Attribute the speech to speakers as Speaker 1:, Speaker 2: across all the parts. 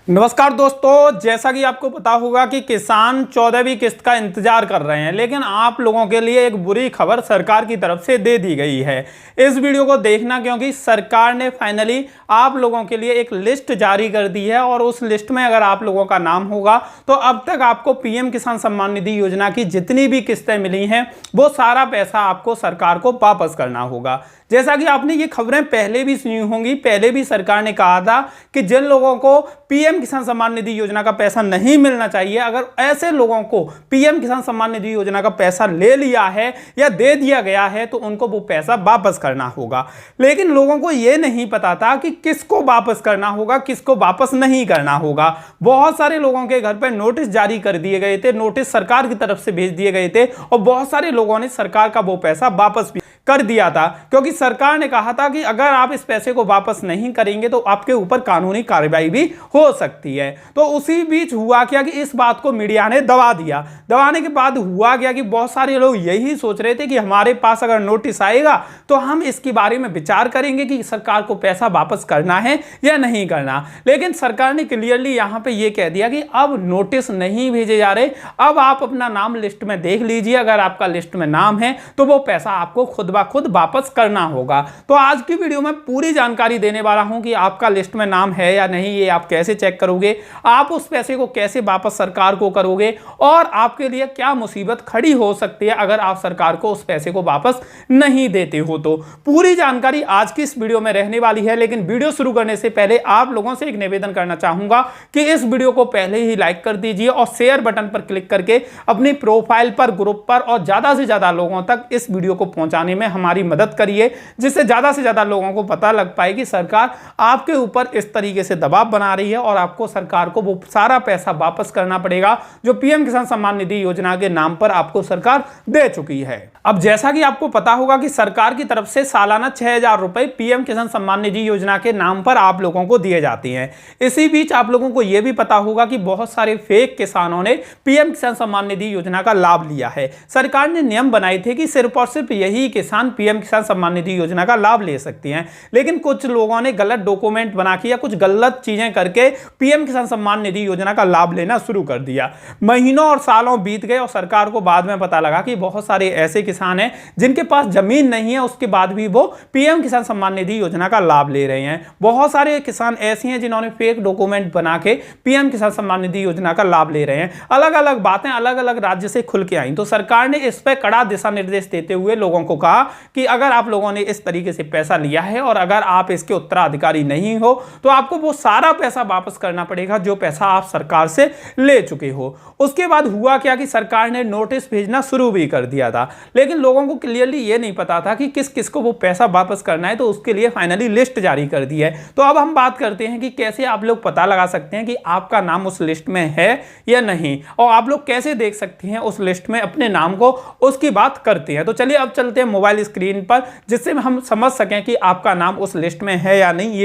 Speaker 1: नमस्कार दोस्तों, जैसा कि आपको पता होगा कि किसान 14वीं किस्त का इंतजार कर रहे हैं, लेकिन आप लोगों के लिए एक बुरी खबर सरकार की तरफ से दे दी गई है। इस वीडियो को देखना, क्योंकि सरकार ने फाइनली आप लोगों के लिए एक लिस्ट जारी कर दी है और उस लिस्ट में अगर आप लोगों का नाम होगा तो अब तक आपको पीएम किसान सम्मान निधि योजना की जितनी भी किस्तें मिली हैं वो सारा पैसा आपको सरकार को वापस करना होगा। जैसा कि आपने ये खबरें पहले भी सुनी होंगी, पहले भी सरकार ने कहा था कि जिन लोगों को पीएम किसान सम्मान निधि योजना का पैसा नहीं मिलना चाहिए, अगर ऐसे लोगों को पीएम किसान सम्मान निधि योजना का पैसा ले लिया है या दे दिया गया है तो उनको वो पैसा वापस करना होगा। लेकिन लोगों को ये नहीं पता था कि किसको वापस करना होगा, किसको वापस नहीं करना होगा। बहुत सारे लोगों के घर पर नोटिस जारी कर दिए गए थे, नोटिस सरकार की तरफ से भेज दिए गए थे और बहुत सारे लोगों ने सरकार का वो पैसा वापस भी कर दिया था, क्योंकि सरकार ने कहा था कि अगर आप इस पैसे को वापस नहीं करेंगे तो आपके ऊपर कानूनी कार्रवाई भी हो सकती है। तो उसी बीच हुआ क्या कि इस बात को मीडिया ने दबा दिया। दबाने के बाद हुआ क्या कि बहुत सारे लोग यही सोच रहे थे कि हमारे पास अगर नोटिस आएगा तो हम इसके बारे में विचार करेंगे कि सरकार को पैसा वापस करना है या नहीं करना। लेकिन सरकार ने क्लियरली यहां पे ये कह दिया कि अब नोटिस नहीं भेजे जा रहे, अब आप अपना नाम लिस्ट में देख लीजिए, अगर आपका लिस्ट में नाम है तो वो पैसा आपको खुद वापस करना होगा। तो आज की वीडियो में पूरी जानकारी देने वाला हूं कि आपका लिस्ट में नाम है या नहीं, ये आप कैसे चेक करोगे, आप उस पैसे को कैसे वापस सरकार को करोगे और आपके लिए क्या मुसीबत खड़ी हो सकती है अगर आप सरकार को उस पैसे को वापस नहीं देते हो। तो पूरी जानकारी आज की इस वीडियो में रहने वाली है। लेकिन वीडियो शुरू करने से पहले आप लोगों से एक निवेदन करना चाहूंगा कि इस वीडियो को पहले ही लाइक कर दीजिए और शेयर बटन पर क्लिक करके अपनी प्रोफाइल पर, ग्रुप पर और ज्यादा से ज्यादा लोगों तक इस वीडियो को पहुंचाने में हमारी मदद करिए, जिससे ज्यादा से ज्यादा लोगों को पता लग पाए कि सरकार आपके ऊपर इस तरीके से दबाव बना रही है और आपको सरकार को वो सारा पैसा वापस करना पड़ेगा जो पीएम किसान सम्मान निधि योजना के नाम पर आपको सरकार दे चुकी है। अब जैसा कि आपको पता होगा कि सरकार की तरफ से सालाना 6,000 रुपए पीएम किसान सम्मान निधि योजना के नाम पर आप लोगों को दिए जाते हैं। इसी बीच आप लोगों को यह भी पता होगा कि बहुत सारे फेक किसानों ने पीएम किसान सम्मान निधि योजना का लाभ लिया है। सरकार ने नियम बनाए थे कि सिर्फ और सिर्फ यही किसान पीएम किसान सम्मान निधि योजना का लाभ ले सकते हैं, लेकिन कुछ लोगों ने गलत डॉक्यूमेंट बना के या कुछ गलत चीजें करके पीएम किसान सम्मान निधि योजना का लाभ लेना शुरू कर दिया। महीनों और सालों बीत गए और सरकार को बाद में पता लगा कि बहुत सारे ऐसे किसान हैं जिनके पास जमीन नहीं है, उसके बाद भी वो पीएम किसान सम्मान निधि योजना का लाभ ले रहे हैं। बहुत सारे किसान ऐसे हैं जिन्होंने फेक डॉक्यूमेंट बना के पीएम किसान सम्मान निधि योजना का लाभ ले रहे हैं। अलग अलग बातें अलग अलग राज्य से खुल के आई, तो सरकार ने इस पर कड़ा दिशा निर्देश देते हुए लोगों को कहा कि अगर आप लोगों ने इस तरीके से पैसा लिया है और अगर आप इसके उत्तराधिकारी नहीं हो तो आपको वो सारा पैसा वापस करना पड़ेगा जो पैसा आप सरकार से ले चुके हो। उसके बाद हुआ क्या कि सरकार ने नोटिस भेजना शुरू भी कर दिया था, लेकिन लोगों को क्लियरली ये नहीं पता था कि किस किस को वो पैसा वापस करना है, तो उसके लिए फाइनली लिस्ट जारी कर दी है। तो अब हम बात करते हैं कि कैसे आप लोग पता लगा सकते हैं कि आपका नाम उस लिस्ट में है या नहीं, और आप लोग कैसे देख सकते हैं उस लिस्ट में अपने नाम को, उसकी बात करते हैं। तो चलिए अब चलते हैं मोबाइल स्क्रीन पर, जिससे हम समझ सकें कि आपका नाम उस लिस्ट में है या नहीं।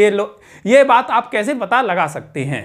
Speaker 1: ये बात आप कैसे पता लगा सकते हैं।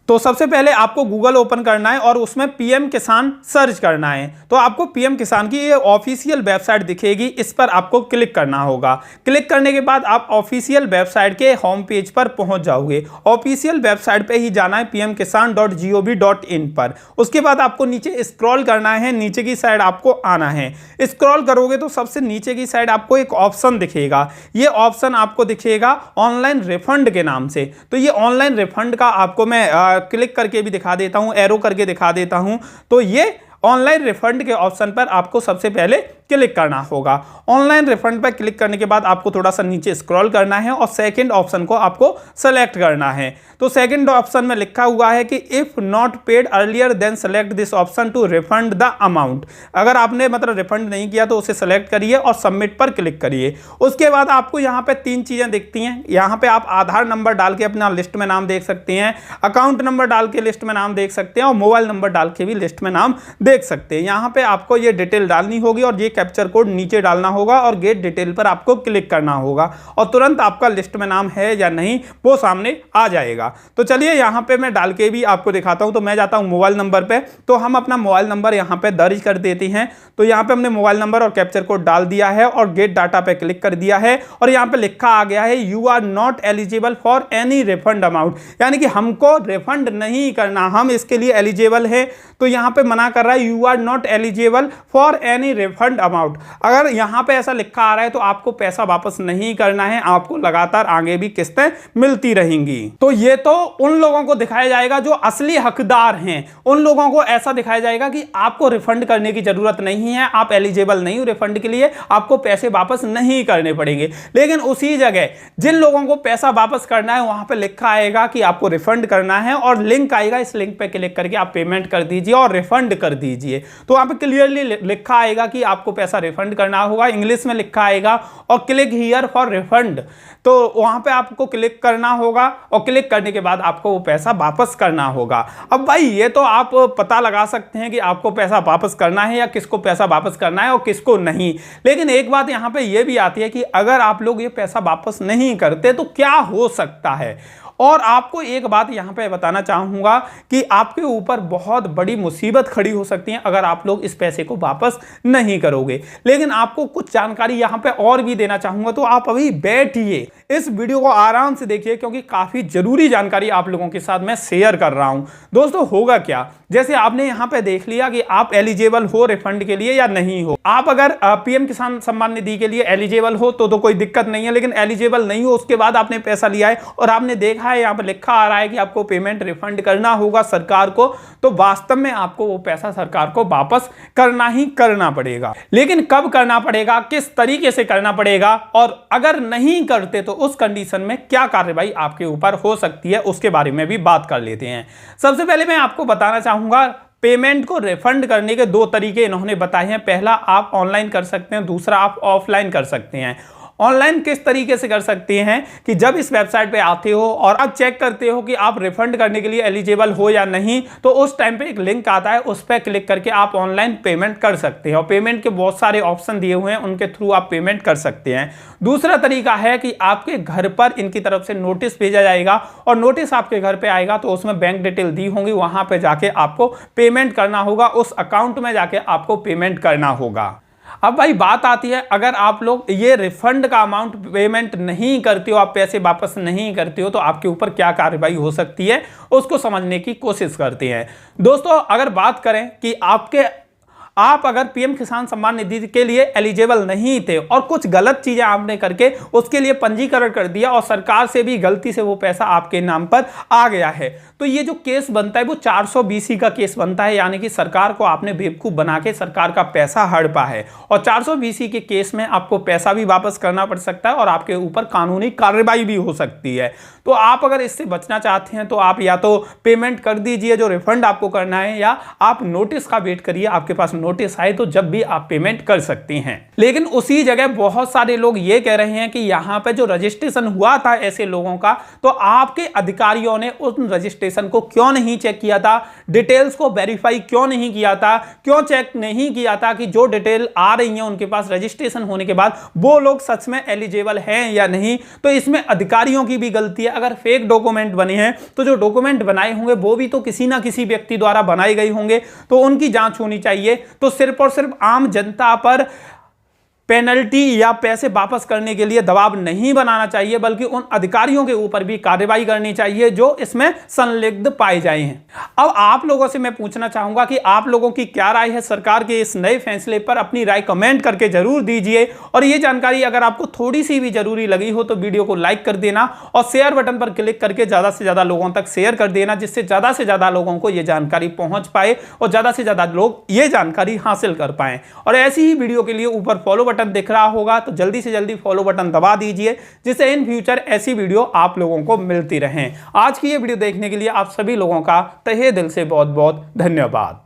Speaker 1: तो सबसे पहले आपको गूगल ओपन करना है और उसमें पीएम किसान सर्च करना है। तो आपको पीएम किसान की ये ऑफिशियल वेबसाइट दिखेगी, इस पर आपको क्लिक करना होगा। क्लिक करने के बाद आप ऑफिशियल वेबसाइट के होम पेज पर पहुंच जाओगे। ऑफिशियल वेबसाइट पे ही जाना है pmkisan.gov.in पर। उसके बाद आपको नीचे स्क्रॉल करना है, नीचे की साइड आपको आना है। स्क्रॉल करोगे तो सबसे नीचे की साइड आपको एक ऑप्शन दिखेगा। ये ऑप्शन आपको दिखेगा ऑनलाइन रिफंड के नाम से। तो ये ऑनलाइन रिफंड का आपको मैं क्लिक करके भी दिखा देता हूं, एरो करके दिखा देता हूं। तो ये ऑनलाइन रिफंड के ऑप्शन पर आपको सबसे पहले क्लिक करना होगा। ऑनलाइन रिफंड पर क्लिक करने के बाद आपको थोड़ा सा नीचे स्क्रॉल करना है और सेकंड ऑप्शन को आपको सेलेक्ट करना है। तो सेकंड ऑप्शन में लिखा हुआ है कि if not paid earlier then select this option to refund the amount. अगर आपने रिफंड नहीं किया तो उसे सेलेक्ट करिए और सबमिट पर क्लिक करिए। उसके बाद आपको यहाँ पे 3 चीजें दिखती हैं। यहाँ पे आप आधार नंबर डाल के अपना लिस्ट में नाम देख सकते हैं, अकाउंट नंबर डाल के लिस्ट में नाम देख सकते हैं और मोबाइल नंबर डाल के भी लिस्ट में नाम देख सकते हैं। यहाँ पे आपको ये डिटेल डालनी होगी और ये कैप्चर कोड नीचे डालना होगा और गेट डिटेल पर आपको क्लिक करना होगा और तुरंत आपका लिस्ट में नाम है या नहीं वो सामने आ जाएगा। तो चलिए यहाँ पे मैं डाल के भी आपको दिखाता हूँ। तो मैं जाता हूँ मोबाइल नंबर पे, तो हम अपना मोबाइल नंबर यहाँ पे दर्ज कर देते हैं। तो यहाँ पे हमने मोबाइल नंबर और कैप्चर कोड डाल दिया है और गेट डाटा पे क्लिक कर दिया है और यहाँ पे लिखा आ गया है you are not eligible for any refund amount, यानी कि हमको रिफंड नहीं करना, हम इसके लिए एलिजिबल है। तो यहाँ पे मना कर रहा है you are not eligible for any refund amount. अगर यहाँ पे ऐसा लिखा आ रहा है तो आपको पैसा वापस नहीं करना है, आपको लगातार आगे भी किस्तें मिलती रहेंगी। तो ये तो उन लोगों को दिखाया जाएगा जो असली हकदार हैं, उन लोगों को ऐसा दिखाया जाएगा कि आपको रिफंड करने की जरूरत नहीं है, आप एलिजिबल नहीं हो रिफंड के लिए, आपको पैसे वापस नहीं करने पड़ेंगे। लेकिन उसी जगह जिन लोगों को पैसा वापस करना है वहां पे लिखा आएगा कि आपको रिफंड करना है और लिंक आएगा, इस लिंक पे क्लिक करके आप पेमेंट कर दीजिए और रिफंड कर दीजिए। तो वहां पे क्लियरली लिखा आएगा कि आपको पैसा रिफंड करना होगा, इंग्लिश में लिखा आएगा और क्लिक हियर फॉर रिफंड। तो वहां पे आपको क्लिक करना होगा और क्लिक करने के बाद आपको वो पैसा वापस करना होगा। अब भाई ये तो आप पता लगा सकते हैं कि आपको पैसा वापस करना है या किसको पैसा वापस करना है और किसको नहीं। लेकिन एक बात यहां पे ये भी आती है कि अगर आप लोग ये पैसा वापस नहीं करते तो क्या हो सकता है। और आपको एक बात यहां पे बताना चाहूंगा कि आपके ऊपर बहुत बड़ी मुसीबत खड़ी हो सकती है अगर आप लोग इस पैसे को वापस नहीं करोगे। लेकिन आपको कुछ जानकारी यहां पे और भी देना चाहूंगा, तो आप अभी बैठिए, इस वीडियो को आराम से देखिए क्योंकि काफी जरूरी जानकारी आप लोगों के साथ मैं शेयर कर रहा हूं। दोस्तों होगा क्या, जैसे आपने यहां पे देख लिया कि आप एलिजिबल हो रिफंड के लिए या नहीं हो। आप अगर पीएम किसान सम्मान निधि के लिए एलिजिबल हो तो कोई दिक्कत नहीं है, लेकिन एलिजिबल नहीं हो उसके बाद आपने पैसा लिया है और आपने देखा है यहाँ पे लिखा आ रहा है कि आपको पेमेंट रिफंड करना होगा सरकार को, तो वास्तव में आपको वो पैसा सरकार को वापस करना ही करना पड़ेगा। लेकिन कब करना पड़ेगा, किस तरीके से करना पड़ेगा और अगर नहीं करते तो उस कंडीशन में क्या कार्रवाई आपके ऊपर हो सकती है, उसके बारे में भी बात कर लेते हैं। सबसे पहले मैं आपको बताना चाहूंगा पेमेंट को रिफंड करने के दो तरीके इन्होंने बताए हैं। पहला आप ऑनलाइन कर सकते हैं, दूसरा आप ऑफलाइन कर सकते हैं। ऑनलाइन किस तरीके से कर सकते हैं कि जब इस वेबसाइट पे आते हो और आप चेक करते हो कि आप रिफंड करने के लिए एलिजिबल हो या नहीं, तो उस टाइम पे एक लिंक आता है, उस पर क्लिक करके आप ऑनलाइन पेमेंट कर सकते हैं और पेमेंट के बहुत सारे ऑप्शन दिए हुए हैं, उनके थ्रू आप पेमेंट कर सकते हैं। दूसरा तरीका है कि आपके घर पर इनकी तरफ से नोटिस भेजा जाएगा और नोटिस आपके घर पे आएगा तो उसमें बैंक डिटेल दी होंगी, वहां पे जाके आपको पेमेंट करना होगा, उस अकाउंट में जाके आपको पेमेंट करना होगा। अब भाई बात आती है, अगर आप लोग ये रिफंड का अमाउंट पेमेंट नहीं करते हो, आप पैसे वापस नहीं करते हो, तो आपके ऊपर क्या कार्रवाई हो सकती है उसको समझने की कोशिश करते हैं। दोस्तों अगर बात करें कि आप अगर पीएम किसान सम्मान निधि के लिए एलिजिबल नहीं थे और कुछ गलत चीजें आपने करके उसके लिए पंजीकरण कर दिया और सरकार से भी गलती से वो पैसा आपके नाम पर आ गया है, तो ये जो केस बनता है वो 420 का केस बनता है, यानी कि सरकार को आपने बेवकूफ बना के सरकार का पैसा हड़पा है और 420 के केस में आपको पैसा भी वापस करना पड़ सकता है और आपके ऊपर कानूनी कार्रवाई भी हो सकती है। तो आप अगर इससे बचना चाहते हैं तो आप या तो पेमेंट कर दीजिए जो रिफंड आपको करना है, या आप नोटिस का वेट करिए, आपके पास नोटिस आए तो जब भी आप पेमेंट कर सकती हैं। लेकिन उसी जगह बहुत सारे लोग ये कह रहे हैं कि यहां पे जो रजिस्ट्रेशन हुआ था ऐसे लोगों का, तो आपके अधिकारियों ने उन रजिस्ट्रेशन को क्यों नहीं चेक किया था, डिटेल्स को वेरीफाई क्यों नहीं किया था, क्यों चेक नहीं किया था कि जो डिटेल आ रही है उनके पास रजिस्ट्रेशन होने के बाद वो लोग सच में एलिजिबल हैं या नहीं। तो इसमें अधिकारियों की भी गलती है। अगर फेक डॉक्यूमेंट बने हैं तो जो डॉक्यूमेंट बनाए होंगे वो भी तो किसी ना किसी व्यक्ति द्वारा बनाए गए होंगे, तो उनकी जांच होनी चाहिए। तो सिर्फ और सिर्फ आम जनता पर पेनल्टी या पैसे वापस करने के लिए दबाव नहीं बनाना चाहिए, बल्कि उन अधिकारियों के ऊपर भी कार्रवाई करनी चाहिए जो इसमें संलिग्ध पाए जाए हैं। अब आप लोगों से मैं पूछना चाहूंगा कि आप लोगों की क्या राय है सरकार के इस नए फैसले पर, अपनी राय कमेंट करके जरूर दीजिए। और ये जानकारी अगर आपको थोड़ी सी भी जरूरी लगी हो तो वीडियो को लाइक कर देना और शेयर बटन पर क्लिक करके ज्यादा से ज्यादा लोगों तक शेयर कर देना, जिससे ज्यादा से ज्यादा लोगों को यह जानकारी पहुंच पाए और ज्यादा से ज्यादा लोग ये जानकारी हासिल कर पाए। और ऐसी ही वीडियो के लिए ऊपर फॉलो बटन दिख रहा होगा तो जल्दी से जल्दी फॉलो बटन दबा दीजिए, जिससे इन फ्यूचर ऐसी वीडियो आप लोगों को मिलती रहें। आज की ये वीडियो देखने के लिए आप सभी लोगों का तहे दिल से बहुत बहुत धन्यवाद।